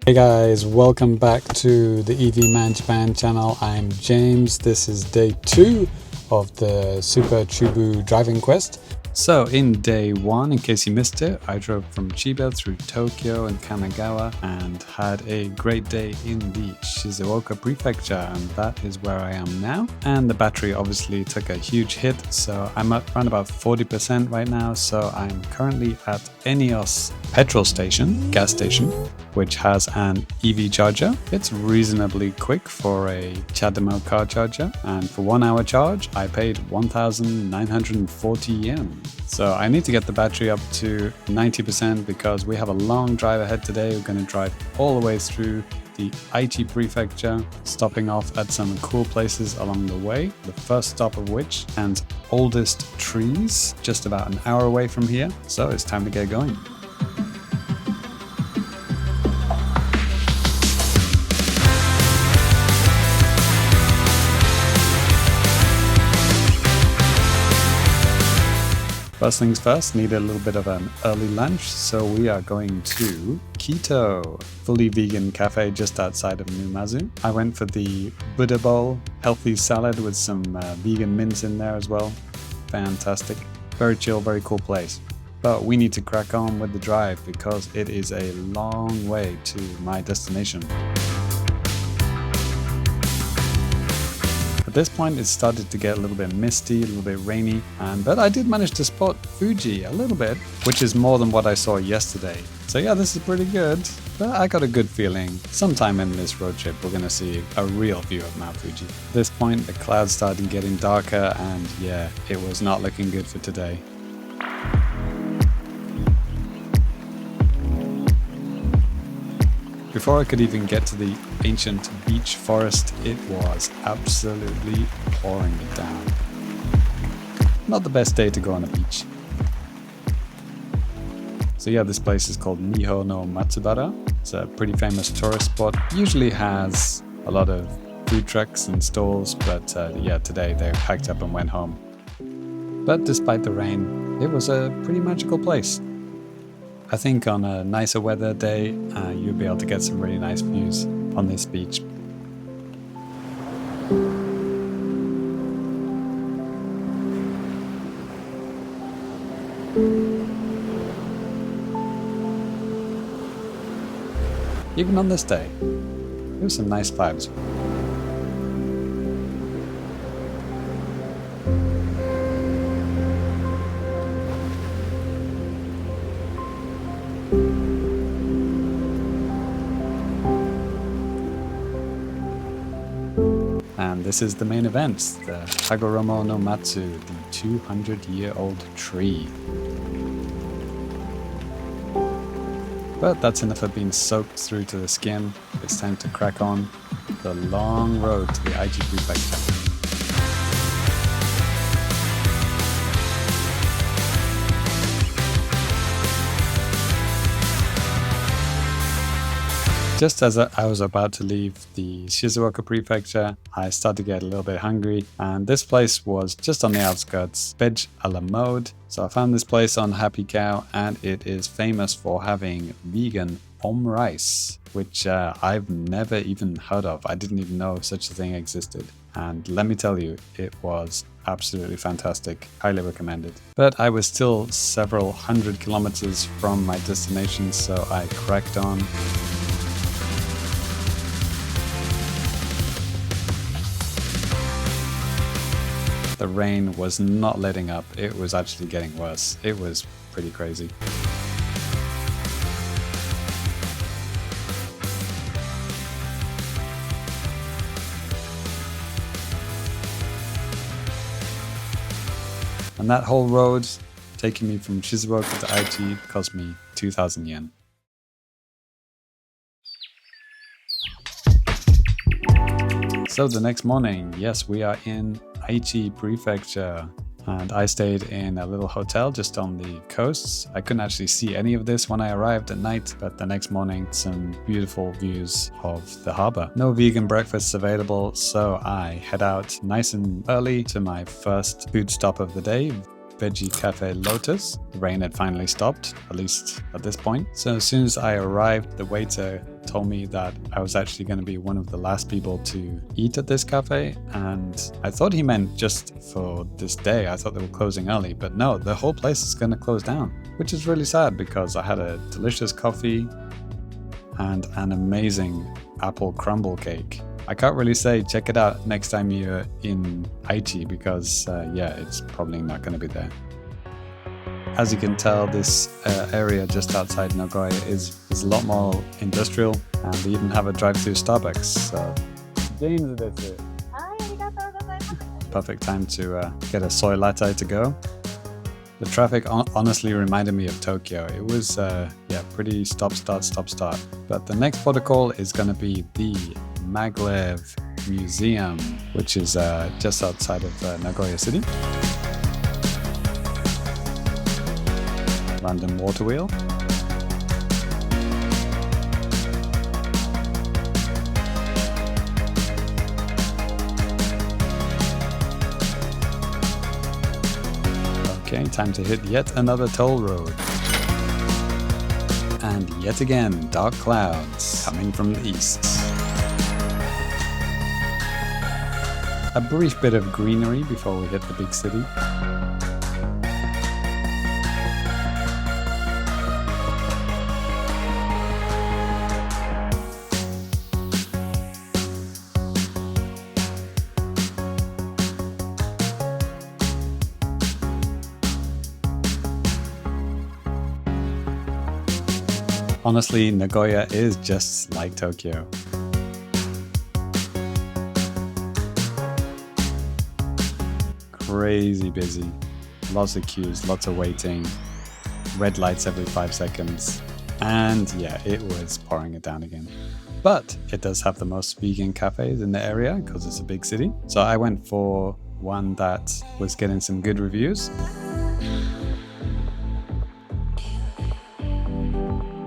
Hey guys, welcome back to the EV Man Japan channel. I'm James. This is day 2 of the Super Chubu driving quest. So in day 1, in case you missed it, I drove from Chiba through Tokyo and Kanagawa and had a great day in the Shizuoka prefecture, and that is where I am now. And the battery obviously took a huge hit, so I'm at around about 40% right now. So I'm currently at Enios petrol station, gas station, which has an EV charger. It's reasonably quick for a CHAdeMO car charger, and for 1 hour charge I paid 1,940 yen. So I need to get the battery up to 90% because we have a long drive ahead today. We're going to drive all the way through the Aichi prefecture, stopping off at some cool places along the way. The first stop of which and oldest trees, just about an hour away from here. So it's time to get going. First things first, need a little bit of an early lunch, so we are going to Keto, fully vegan cafe just outside of Numazu. I went for the Buddha bowl, healthy salad with some vegan mince in there as well. Fantastic. Very chill, very cool place. But we need to crack on with the drive because it is a long way to my destination. At this point it started to get a little bit misty, a little bit rainy, but I did manage to spot Fuji a little bit, which is more than what I saw yesterday. So yeah, this is pretty good, but I got a good feeling sometime in this road trip we're gonna see a real view of Mount Fuji. At this point the clouds started getting darker, and yeah, it was not looking good for today. Before I could even get to the ancient beech forest, it was absolutely pouring it down. Not the best day to go on a beach. So yeah, this place is called Miho no Matsubara. It's a pretty famous tourist spot. Usually has a lot of food trucks and stalls, but yeah, today they packed up and went home. But despite the rain, it was a pretty magical place. I think on a nicer weather day, you'll be able to get some really nice views on this beach. Even on this day, there were some nice vibes. And this is the main event, the Hagoromo no Matsu, the 200-year-old tree. But that's enough of being soaked through to the skin. It's time to crack on the long road to the Aichi prefecture. Just as I was about to leave the Shizuoka prefecture, I started to get a little bit hungry, and this place was just on the outskirts, Veg a la mode. So I found this place on Happy Cow, and it is famous for having vegan Omurice, which I've never even heard of. I didn't even know such a thing existed. And let me tell you, it was absolutely fantastic. Highly recommended. But I was still several hundred kilometers from my destination, so I cracked on. The rain was not letting up, it was actually getting worse. It was pretty crazy. And that whole road, taking me from Shizuoka to Aichi, cost me 2,000 yen. So the next morning, yes, we are in Aichi prefecture, and I stayed in a little hotel just on the coasts. I couldn't actually see any of this when I arrived at night, but the next morning some beautiful views of the harbor. No vegan breakfasts available, so I head out nice and early to my first food stop of the day, Veggie Cafe Lotus. The rain had finally stopped, at least at this point. So as soon as I arrived, the waiter told me that I was actually going to be one of the last people to eat at this cafe, and I thought he meant just for this day. I thought they were closing early, but no, the whole place is going to close down, which is really sad because I had a delicious coffee and an amazing apple crumble cake. I can't really say check it out next time you're in Aichi because yeah, it's probably not going to be there. As you can tell, this area just outside Nagoya is a lot more industrial, and they even have a drive-through Starbucks. So, James, that's it. Perfect time to get a soy latte to go. The traffic honestly reminded me of Tokyo. It was yeah, pretty stop-start. But the next protocol is going to be the Maglev Museum, which is just outside of Nagoya City. London water wheel. Okay, time to hit yet another toll road. And yet again, dark clouds coming from the east. A brief bit of greenery before we hit the big city. Honestly, Nagoya is just like Tokyo. Crazy busy, lots of queues, lots of waiting, red lights every 5 seconds, and yeah, it was pouring it down again. But it does have the most vegan cafes in the area because it's a big city. So I went for one that was getting some good reviews.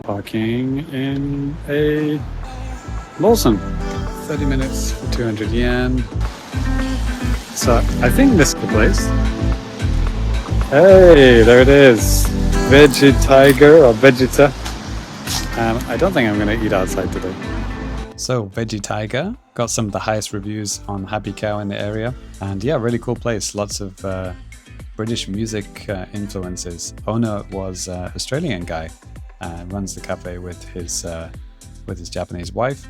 Parking in a Lawson. 30 minutes for 200 yen. So I think this is the place. Hey, there it is. Veggie Tiger or Vegeta. I don't think I'm going to eat outside today. So Veggie Tiger got some of the highest reviews on Happy Cow in the area. And yeah, really cool place. Lots of British music influences. Owner was an Australian guy. Runs the cafe with his Japanese wife.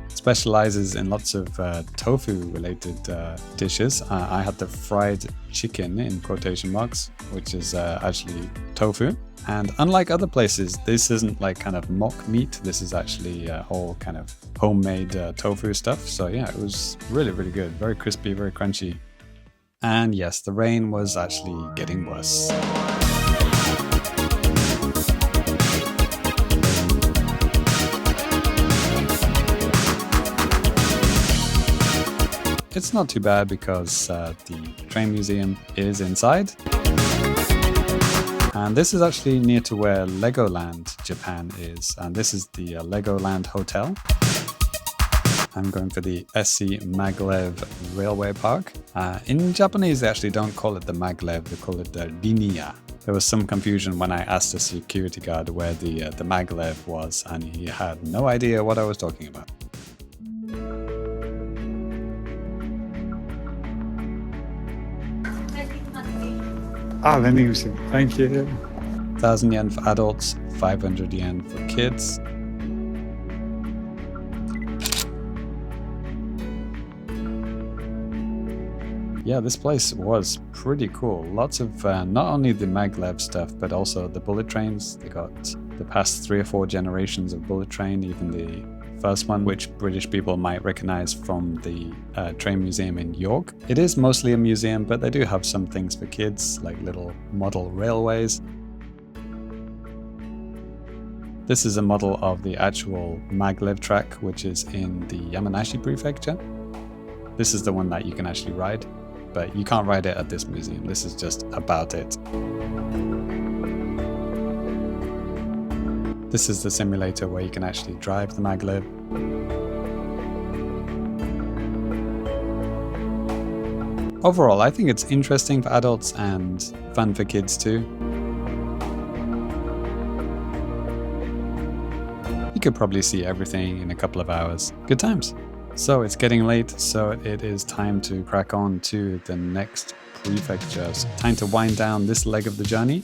Specializes in lots of tofu related dishes. I had the fried chicken in quotation marks, which is actually tofu. And unlike other places, this isn't like kind of mock meat. This is actually all kind of homemade tofu stuff. So yeah, it was really, really good. Very crispy, very crunchy. And yes, the rain was actually getting worse. It's not too bad because the train museum is inside. And this is actually near to where Legoland Japan is. And this is the Legoland Hotel. I'm going for the SCMaglev Railway Park. In Japanese, they actually don't call it the Maglev, they call it the Linia. There was some confusion when I asked the security guard where the Maglev was, and he had no idea what I was talking about. Vending machine. Thank you. 1,000 yen for adults, 500 yen for kids. Yeah, this place was pretty cool. Lots of not only the Maglev stuff, but also the bullet trains. They got the past 3 or 4 generations of bullet train, even the first one, which British people might recognize from the train museum in York. It is mostly a museum, but they do have some things for kids, like little model railways. This is a model of the actual Maglev track, which is in the Yamanashi prefecture. This is the one that you can actually ride, but you can't ride it at this museum. This is just about it. This is the simulator where you can actually drive the Maglev. Overall, I think it's interesting for adults and fun for kids too. You could probably see everything in a couple of hours. Good times. So it's getting late, so it is time to crack on to the next prefecture. So time to wind down this leg of the journey.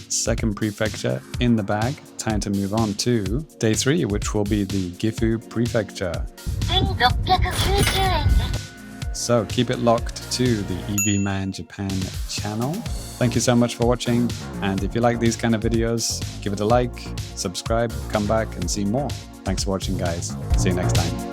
Second prefecture in the bag. Time to move on to day 3, which will be the Gifu prefecture. So keep it locked to the EV Man Japan channel. Thank you so much for watching, and if you like these kind of videos, give it a like, subscribe, come back and see more. Thanks for watching, guys. See you next time.